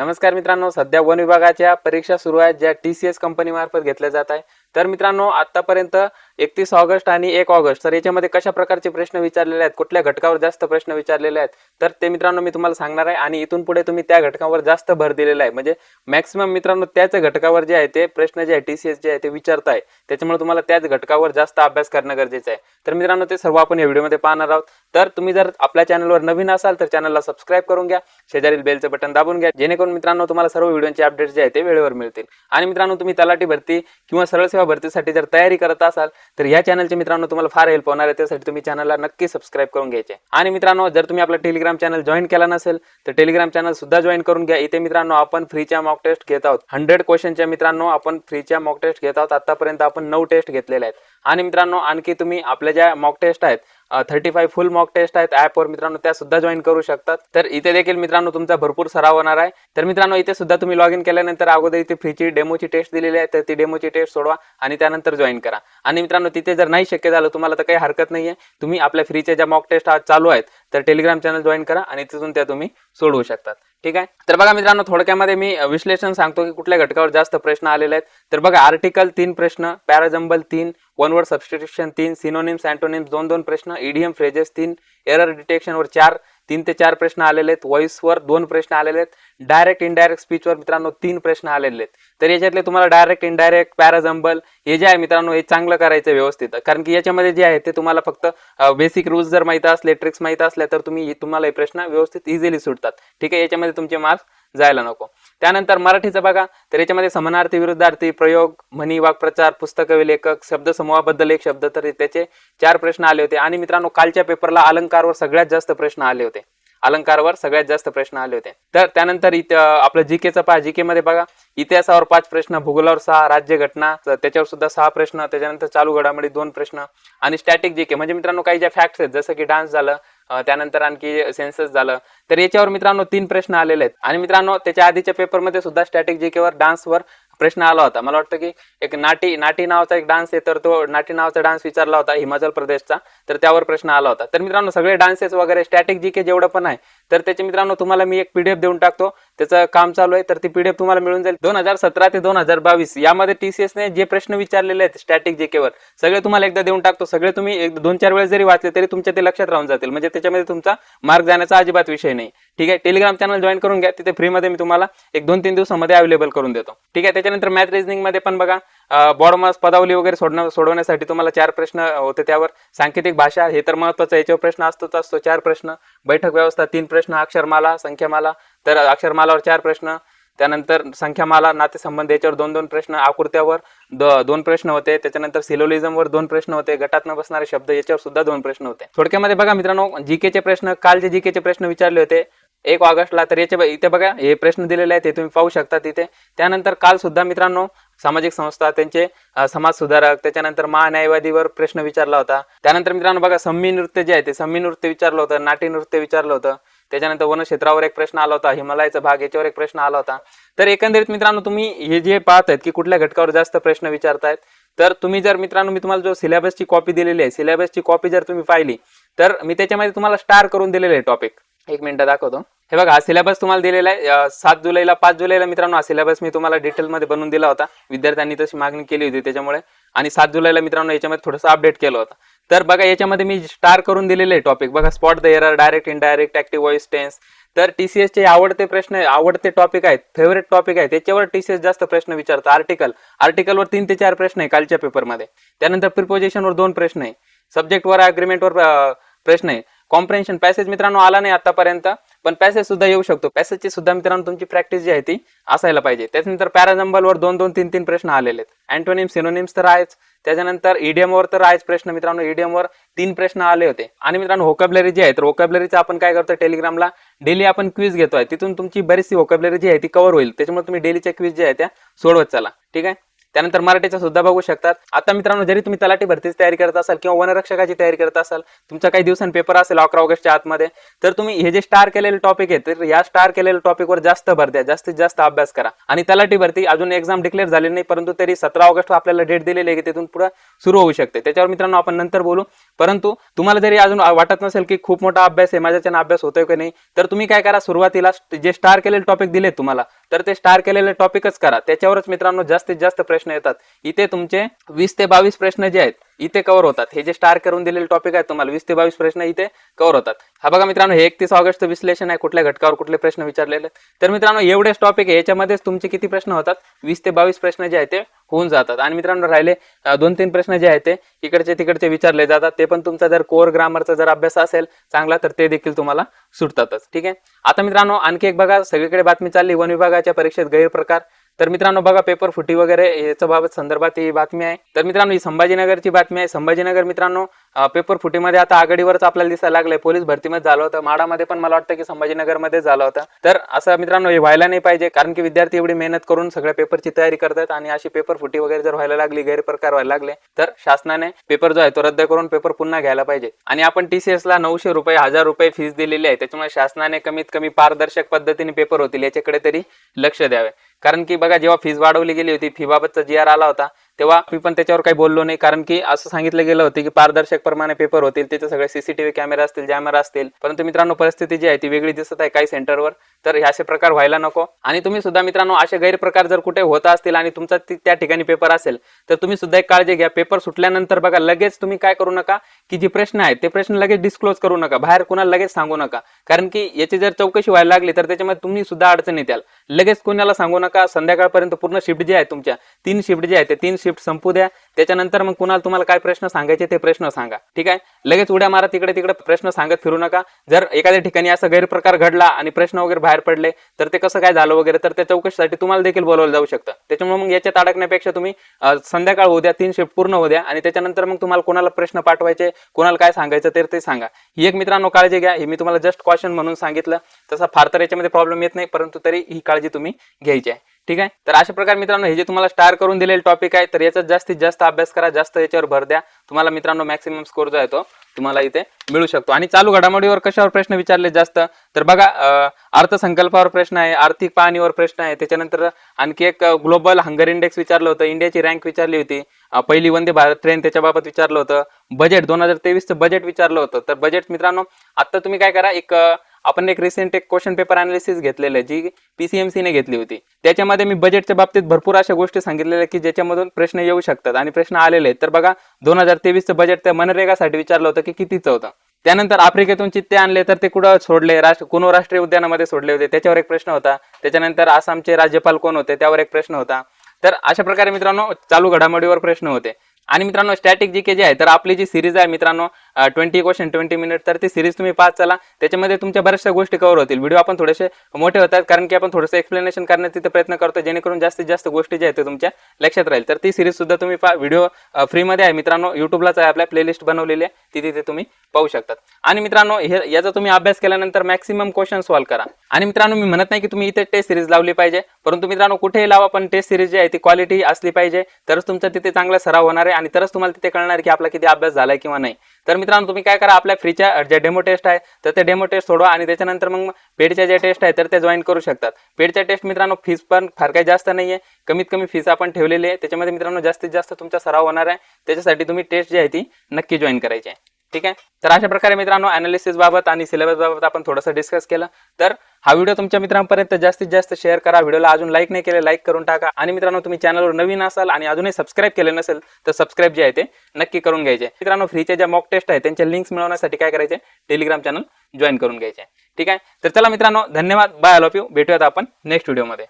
नमस्कार मित्रांनो, सध्या वन विभागाच्या परीक्षा सुरू आहेत ज्या TCS कंपनी मार्फत घेतल्या जात आहे। तर मित्रांनो, आतापर्यंत 31 ऑगस्ट आणि 1 ऑगस्ट तर याच्यामध्ये कशा प्रकारचे प्रश्न विचारलेले आहेत, कुठल्या घटकावर जास्त प्रश्न विचारलेले आहेत, तर ते मित्रांनो मी तुम्हाला सांगणार आहे। आणि इथून पुढे तुम्ही त्या घटकावर जास्त भर दिलेला आहे, म्हणजे मॅक्सिमम मित्रांनो त्याच घटकावर जे आहे ते प्रश्न जे आहे TCS जे आहे ते विचारताय, त्याच्यामुळे तुम्हाला त्याच घटकावर जास्त अभ्यास करणं गरजेचं आहे। तर मित्रांनो, ते सर्व आपण या व्हिडिओमध्ये पाहणार आहोत। तर तुम्ही जर आपल्या चॅनलवर नवीन असाल तर चॅनलला सबस्क्राइब करून घ्या, शेजारील बेलचं बटन दाबून घ्या, जेणेकरून मित्रांनो तुम्हाला सर्व व्हिडिओचे अपडेट्स जे आहेत ते वेळेवर मिळतील। आणि मित्रांनो, तुम्ही तलाठी भरती किंवा सरळ सेवा भरतीसाठी जर तयारी करत असाल तर या चॅनलचे मित्रांनो तुम्हाला फार हेल्प होणार आहे, त्यासाठी तुम्ही चॅनलला नक्की सबस्क्राइब करून घ्यायचे। आणि मित्रांनो, जर तुम्ही आपला टेलिग्राम चॅनल जॉईन केला नसेल तर टेलिग्राम चॅनल सुद्धा जॉईन करून घ्या। इथे मित्रांनो आपण फ्रीच्या मॉक टेस्ट घेत आहोत, 100 क्वेश्चनच्या मित्रांनो आपण फ्रीच्या मॉक टेस्ट घेत आहोत। आतापर्यंत आपण 9 टेस्ट घेतलेल्या आहेत। आणि मित्रांनो, आणखी तुम्ही आपल्या ज्या मॉक टेस्ट आहेत 35 फुल मॉक टेस्ट आहेत ॲपवर मित्रांनो, त्या सुद्धा जॉईन करू शकतात। तर इथे देखील मित्रांनो तुमचा भरपूर सराव होणार आहे। तर मित्रांनो, इथे सुद्धा तुम्ही लॉग इन केल्यानंतर अगोदर इथे फ्रीची डेमोची टेस्ट दिलेली आहे, तर ती डेमोची टेस्ट सोडवा आणि त्यानंतर जॉईन करा। आणि मित्रांनो, तिथे जर नाही शक्य झालं तुम्हाला तर काही हरकत नाहीये, तुम्ही आपल्या फ्रीच्या ज्या मॉक टेस्ट चालू आहेत तर टेलिग्राम चॅनल जॉईन करा आणि तिथून त्या तुम्ही सोडवू शकतात। ठीक आहे, तर बघा मित्रांनो, थोडक्यामध्ये मी विश्लेषण सांगतो की कुठल्या घटकावर जास्त प्रश्न आलेले आहेत। तर बघा, आर्टिकल 3 प्रश्न, parajumble 3, one word substitution 3, synonyms antonyms 2-2 प्रश्न, इडियम फ्रेजेस 3, एरर डिटेक्शन वर 3 ते 4 प्रश्न आलेले आहेत, व्हॉइस वर 2 प्रश्न आलेले आहेत, डायरेक्ट इनडायरेक्ट स्पीच वर मित्रांनो 3 प्रश्न आलेले आहेत। तर याच्यातले तुम्हाला डायरेक्ट इनडायरेक्ट पॅराजंबल हे जे आहे मित्रांनो हे चांगलं करायचं व्यवस्थित, कारण की याच्यामध्ये जे आहे ते तुम्हाला फक्त बेसिक रूल्स जर माहिती असले, ट्रिक्स माहिती असल्या तर तुम्हाला हे प्रश्न व्यवस्थित इझिली सुटतात। ठीक आहे, याच्यामध्ये तुमचे मार्क्स जायला नको। त्यानंतर मराठीचं बघा, तर याच्यामध्ये समानार्थी, विरुद्धार्थी, प्रयोग, म्हणी, वाक्प्रचार, पुस्तकवी, लेखक, शब्दसमूहाबद्दल एक शब्द, तर त्याचे 4 प्रश्न आले होते। आणि मित्रांनो, कालच्या पेपरला अलंकारवर सगळ्यात जास्त प्रश्न आले होते, अलंकारवर सगळ्यात जास्त प्रश्न आले होते। तर त्यानंतर आपलं जीकेचं पहा, जीके मध्ये बघा, इतिहासावर 5 प्रश्न, भूगोलावर 6, राज्य घटना त्याच्यावर सुद्धा 6 प्रश्न, त्याच्यानंतर चालू घडामोडी 2 प्रश्न, आणि स्टॅटिक जीके म्हणजे मित्रांनो काही ज्या फॅक्ट्स आहेत जसं की डान्स झालं, त्यानंतर आणखी सेन्सस झालं, तर याच्यावर मित्रांनो 3 प्रश्न आलेले आहेत। आणि मित्रांनो, त्याच्या आधीच्या पेपरमध्ये सुद्धा स्टॅटिक जीकेवर डान्सवर प्रश्न आला होता। मला वाटतं की एक नाटी नावाचा एक डान्स आहे, तर तो नाटी नावाचा डान्स विचारला होता हिमाचल प्रदेशचा, तर त्यावर प्रश्न आला होता। तर मित्रांनो, सगळे डान्सेस वगैरे स्टॅटिक जीके जेवढं पण आहे तर त्याचे मित्रांनो तुम्हाला मी एक PDF देऊन टाकतो, त्याचं काम चालू आहे, तर ती PDF तुम्हाला मिळून जाईल। 2017 ते 2022 यामध्ये TCS ने जे प्रश्न विचारलेले आहेत स्टॅटिक जीकेवर सगळे तुम्हाला एकदा देऊन टाकतो। सगळे तुम्ही 2-4 वेळेस जरी वाचले तरी तुमच्या ते लक्षात राहून जातील, म्हणजे त्याच्यामध्ये तुमचा मार्क जाण्याचा अजिबात विषय नाही। ठीक आहे, टेलिग्राम चॅनल जॉईन करून घ्या, तिथे फ्रीमध्ये मी तुम्हाला 1-2-3 दिवसामध्ये अवेलेबल करून देतो। ठीक आहे, त्याच्यानंतर मॅथ रिझनिंग मध्ये पण बघा, बॉडमास, पदावली वगैरे सोडवण्यासाठी तुम्हाला 4 प्रश्न होते, त्यावर सांकेतिक भाषा हे तर महत्वाचं, याच्यावर प्रश्न असतो 4 प्रश्न, बैठक व्यवस्था 3 प्रश्न, अक्षरमाला, संख्यामाला, तर अक्षरमालावर 4 प्रश्न, त्यानंतर संख्यामाला, नातेसंबंध याच्यावर 2-2 प्रश्न, आकृत्यावर 2 प्रश्न होते, त्याच्यानंतर सिलोलिझमवर 2 प्रश्न होते, गटात न बसणारे शब्द याच्यावर सुद्धा 2 प्रश्न होते। थोडक्यामध्ये बघा मित्रांनो, जीकेचे प्रश्न, काल जे जीकेचे प्रश्न विचारले होते 1 ऑगस्टला, तर इथे बघा हे प्रश्न दिलेले आहेत, ते तुम्ही पाहू शकता तिथे। त्यानंतर काल सुद्धा मित्रांनो सामाजिक संस्था, त्यांचे समाज सुधारक, त्याच्यानंतर महान्यायवादीवर प्रश्न विचारला होता। त्यानंतर मित्रांनो बघा, सम्मी नृत्य जे आहे ते सम्मी नृत्य विचारलं होतं, नाट्य नृत्य विचारलं होतं, त्याच्यानंतर वनक्षेत्रावर एक प्रश्न आला होता, हिमालयाचा भाग याच्यावर एक प्रश्न आला होता। तर एकंदरीत मित्रांनो, तुम्ही हे जे पाहत आहेत की कुठल्या घटकावर जास्त प्रश्न विचारतायत, तर तुम्ही जर मित्रांनो, मी तुम्हाला जो सिलेबसची कॉपी दिलेली आहे, सिलेबसची कॉपी जर तुम्ही पाहिली तर मी त्याच्यामध्ये तुम्हाला स्टार करून दिलेले आहे टॉपिक। 1 मिनिट दाखवतो, हे बघा, हा सिलेबस तुम्हाला दिलेला आहे 7 जुलैला 5 जुलैला मित्रांनो हा सिलेबस मी तुम्हाला डिटेलमध्ये बनवून दिला होता, विद्यार्थ्यांनी तशी मागणी केली होती त्याच्यामुळे, आणि 7 जुलैला मित्रांनो याच्यामध्ये थोडंसं अपडेट केलं होतं। तर बघा, याच्यामध्ये मी स्टार करून दिलेले आहे टॉपिक, बघा, spot the error, direct indirect, active voice, tense. तर TCS चे आवडते प्रश्न, आवडते टॉपिक आहेत, फेवरेट टॉपिक आहे, त्याच्यावर TCS जास्त प्रश्न विचारतं। आर्टिकलवर 3 ते 4 प्रश्न आहे कालच्या पेपरमध्ये, त्यानंतर प्रिपोजिशनवर 2 प्रश्न आहे, सब्जेक्टवर अग्रीमेंटवर प्रश्न आहे, कॉम्प्रेन्शन, पॅसेज मित्रांनो आला नाही आतापर्यंत, पण पॅसेज सुद्धा येऊ शकतो, पॅसेजची सुद्धा मित्रांनो तुमची प्रॅक्टिस जी आहे ती असायला पाहिजे। त्याच्यानंतर पॅराजंबलवर 2-2, 3-3 प्रश्न आलेले आहेत, अँटोनिम्स, सिनोनिम्स तर आहेच, त्याच्यानंतर इडियमवर तर आहेच प्रश्न मित्रांनो, इडियमवर 3 प्रश्न आले होते। आणि मित्रांनो, व्होकॅब्युलरी जी आहे, तर व्होकॅब्युलरीचं आपण काय करतो, टेलिग्रामला डेली आपण क्विज घेतोय, तिथून तुमची बरीचशी व्होकॅब्युलरी जी आहे ती कव्हर होईल, त्याच्यामुळे तुम्ही डेलीच्या क्विज जे आहे त्या सोडवत चला। ठीक आहे, त्यानंतर मराठीचं सुद्धा बघू शकतात. आता मित्रांनो जरी तुम्ही तलाठी भरतीची तयारी करत असाल किंवा वनरक्षकाची तयारी करत असाल, तुमचा काही दिवसांनी पेपर असेल 11 ऑगस्टच्या आतमध्ये, तर तुम्ही हे जे स्टार केलेले टॉपिक आहेत तर या स्टार केलेल्या टॉपिकवर जास्त भर द्या, जास्तीत जास्त अभ्यास करा. आणि तलाठी भरती अजून एक्झाम डिक्लेअर झाली नाही, परंतु तरी 17 ऑगस्ट आपल्याला डेट दिलेली आहे की तिथून पुढे सुरू होऊ शकते. त्याच्यावर मित्रांनो आपण नंतर बोलू. परंतु तुम्हाला जरी अजून वाटत नसेल की खूप मोठा अभ्यास आहे, माझ्याच्यानं अभ्यास होतोय की नाही, तर तुम्ही काय करा, सुरुवातीला जे स्टार केलेले टॉपिक दिलेत तुम्हाला, तर ते स्टार केलेले टॉपिकच करा. त्याच्यावरच मित्रांनो जास्तीत जास्त प्रश्न येतात. इथे तुमचे 20 ते 22 प्रश्न जे आहेत इथे कव्हर होतात. हे जे स्टार करून दिलेले टॉपिक आहेत तुम्हाला 20 ते 22 प्रश्न इथे कव्हर होतात. हा बघा मित्रांनो, हे 31 ऑगस्टचं विश्लेषण आहे, कुठल्या घटकावर कुठले प्रश्न विचारलेले. तर मित्रांनो एवढेच टॉपिक आहे, याच्यामध्येच तुमचे किती प्रश्न होतात, 20 ते 22 प्रश्न जे आहेत ते होऊन जातात. आणि मित्रांनो राहिले 2-3 प्रश्न जे आहेत ते इकडचे तिकडचे विचारले जातात. ते पण तुमचा जर कोर ग्रामरचा जर अभ्यास असेल चांगला, तर ते देखील तुम्हाला सुटतातच. ठीक आहे. आता मित्रांनो आणखी एक बघा, सगळीकडे बातमी चालली वन विभागाच्या परीक्षेत गैरप्रकार. तर मित्रांनो बघा, पेपर फुटी वगैरे याच्या बाबत संदर्भात ही बातमी आहे. तर मित्रांनो ही संभाजीनगरची बातमी आहे. संभाजीनगर मित्रांनो पेपर फुटीमध्ये आता आघाडीवरच आपल्याला दिसायला लागलंय. पोलीस भरतीमध्ये झालं होतं, माडामध्ये पण मला वाटतं की संभाजीनगरमध्ये झालं होतं. तर असं मित्रांनो हे व्हायला नाही पाहिजे, कारण की विद्यार्थी एवढी मेहनत करून सगळ्या पेपरची तयारी करतात आणि अशी पेपर फुटी वगैरे जर व्हायला लागली, गैरप्रकार व्हायला लागले, तर शासनाने पेपर जो आहे तो रद्द करून पेपर पुन्हा घ्यायला पाहिजे. आणि आपण TCS ला 900 रुपये 1000 रुपये फीस दिलेली आहे, त्याच्यामुळे शासनाने कमीत कमी पारदर्शक पद्धतीने पेपर होतील याच्याकडे तरी लक्ष द्यावे. कारण की बघा, जेव्हा फीस वाढवली गेली होती, फी बाबतचा GR आला होता, तेव्हा मी पण त्याच्यावर काही बोललो नाही, कारण की असं सांगितलं गेलं होतं की पारदर्शक प्रमाणे पेपर होतील, तिथे सगळे CCTV कॅमेरा असतील, जॅमर असतील. परंतु मित्रांनो परिस्थिती जी आहे ती वेगळी दिसत आहे काही सेंटरवर. तर हे असे प्रकार व्हायला नको. आणि तुम्ही सुद्धा मित्रांनो असे गैरप्रकार जर कुठे होत असतील आणि तुमचा त्या ठिकाणी पेपर असेल, तर तुम्ही सुद्धा एक काळजी घ्या. पेपर सुटल्यानंतर बघा लगेच तुम्ही काय करू नका की जे प्रश्न आहेत ते प्रश्न लगेच डिस्क्लोज करू नका, बाहेर कुणाला लगेच सांगू नका. कारण की याची जर चौकशी व्हायला लागली तर त्याच्यामध्ये तुम्ही सुद्धा अडचणी द्याल. लगेच कुणाला सांगू नका. संध्याकाळपर्यंत पूर्ण शिफ्ट जे आहे तुमच्या 3 शिफ्ट जे आहे ते 3 शिफ्ट संपू द्या. त्याच्यानंतर मग कुणाला तुम्हाला काय प्रश्न सांगायचे ते प्रश्न सांगा. ठीक आहे. लगेच उड्या मारा तिकडे तिकडे प्रश्न सांगत फिरू नका. जर एखाद्या ठिकाणी असा गैरप्रकार घडला आणि प्रश्न वगैरे बाहेर पडले तर ते कसं काय झालं वगैरे, तर त्या चौकशीसाठी तुम्हाला देखील बोलवलं जाऊ शकतं. त्याच्यामुळे मग याच्यात अडकण्यापेक्षा तुम्ही संध्याकाळ होऊ द्या, 3 शिफ्ट पूर्ण होऊ द्या आणि त्याच्यानंतर मग तुम्हाला कोणाला प्रश्न पाठवायचे, कोणाला काय सांगायचं तर ते सांगा. ही एक मित्रांनो काळजी घ्या. हे मी तुम्हाला जस्ट कॉशन म्हणून सांगितलं. तसा फार तर याच्यामध्ये प्रॉब्लेम येत नाही, परंतु तरी ही काळजी तुम्ही घ्यायची आहे. ठीक आहे. तर अशा प्रकारे मित्रांनो हे जे तुम्हाला स्टार करून दिलेले टॉपिक आहे, तर याचा जास्तीत जास्त अभ्यास करा, जास्त याच्यावर भर द्या. तुम्हाला मित्रांनो मॅक्सिमम स्कोर जो आहे तो तुम्हाला इथे मिळू शकतो. आणि चालू घडामोडीवर कशावर प्रश्न विचारले जास्त, तर बघा अर्थसंकल्पावर प्रश्न आहे, आर्थिक पाहणीवर प्रश्न आहे. त्याच्यानंतर आणखी एक ग्लोबल हंगर इंडेक्स विचारलं होतं, इंडियाची रँक विचारली होती, पहिली वंदे भारत ट्रेन त्याच्याबाबत विचारलं होतं, बजेट 2023चं बजेट विचारलं होतं. तर बजेट मित्रांनो आता तुम्ही काय करा, आपण एक रिसेंट एक क्वेश्चन पेपर अनालिसिस घेतलेलं आहे जी PCMC ने घेतली होती. त्याच्यामध्ये मी बजेटच्या बाबतीत भरपूर अशा गोष्टी सांगितलेल्या की ज्याच्यामधून प्रश्न येऊ शकतात आणि प्रश्न आलेले आहेत. तर बघा 2023चं बजेट त्या मनरेगासाठी विचारलं होतं की कितीचं होतं. त्यानंतर आफ्रिकेतून चित्ते आणले तर ते कुठं सोडले, कुणो राष्ट्रीय उद्यानामध्ये सोडले होते, त्याच्यावर एक प्रश्न होता. त्याच्यानंतर आसामचे राज्यपाल कोण होते त्यावर एक प्रश्न होता. तर अशा प्रकारे मित्रांनो चालू घडामोडीवर प्रश्न होते. आणि मित्रांनो स्टॅटिक जीके जे आहे, तर आपली जी सिरीज आहे मित्रांनो 20 क्वेश्चन 20 मिनिट, तर ती सिरीज तुम्ही पास चला. त्याच्यामध्ये तुमच्या बऱ्याचशा गोष्टी कव्हर होतील. व्हिडिओ आपण थोडेसे मोठे होतात कारण की आपण थोडंसं एक्सप्लेनेशन करण्याचा तिथे प्रयत्न करतो, जेणेकरून जास्तीत जास्त गोष्टी ज्या आहेत ते तुमच्या लक्षात राहील. तर ती सिरीज सुद्धा तुम्ही व्हिडिओ फ्रीमध्ये आहे मित्रांनो, युट्यूबलाच आहे, आपल्या प्लेलिस्ट बनवलेली आहे, ती तिथे तुम्ही पाहू शकतात. आणि मित्रांनो याचा तुम्ही अभ्यास केल्यानंतर मॅक्सिमम क्वेश्चन सॉल्व्ह करा. आणि मित्रांनो मी म्हणत नाही की तुम्ही इथे टेस्ट सिरीज लावली पाहिजे, परंतु मित्रांनो कुठेही लावा पण टेस्ट सिरीज जी आहे ती क्वालिटी असली पाहिजे, तरच तुमचा तिथे चांगला सराव होणार आहे आणि तरच तुम्हाला तिथे कळणार की आपला किती अभ्यास झालाय किंवा नाही. तर मित्रांनो तुम्ही काय करा, आपल्या फ्रीच्या ज्या डेमो टेस्ट आहे तर त्या डेमो टेस्ट सोडवा आणि त्याच्यानंतर मग पेडच्या ज्या टेस्ट आहे तर त्या जॉईन करू शकतात. पेडच्या टेस्ट मित्रांनो फीस पण फार काही जास्त नाहीये, कमीत कमी फीस आपण ठेवलेली आहे. त्याच्यामध्ये मित्रांनो जास्तीत जास्त तुमचा सराव होणार आहे. त्याच्यासाठी तुम्ही टेस्ट जी आहे ती नक्की जॉईन करायची आहे. ठीक आहे. तर अशा प्रकारे मित्रांनो अनालिसिस बाबत आणि सिलेबस बाबत आपण थोडंसं डिस्कस केलं. तर हा व्हिडिओ तुमच्या मित्रांपर्यंत जास्तीत जास्त शेअर करा. व्हिडिओला अजून लाईक नाही केले, लाईक करून टाका. आणि मित्रांनो तुम्ही चॅनलवर नवीन असाल आणि अजूनही सबस्क्राईब केले नसेल तर सबस्क्राईब जे आहे ते नक्की करून घ्यायचे. मित्रांनो फ्रीच्या ज्या मॉक टेस्ट आहे त्यांच्या लिंक्स मिळवण्यासाठी काय करायचे, टेलिग्राम चॅनल जॉईन करून घ्यायचे. ठीक आहे. तर चला मित्रांनो धन्यवाद, बाय, आय लव्ह यू. भेटूयात आपण नेक्स्ट व्हिडिओमध्ये.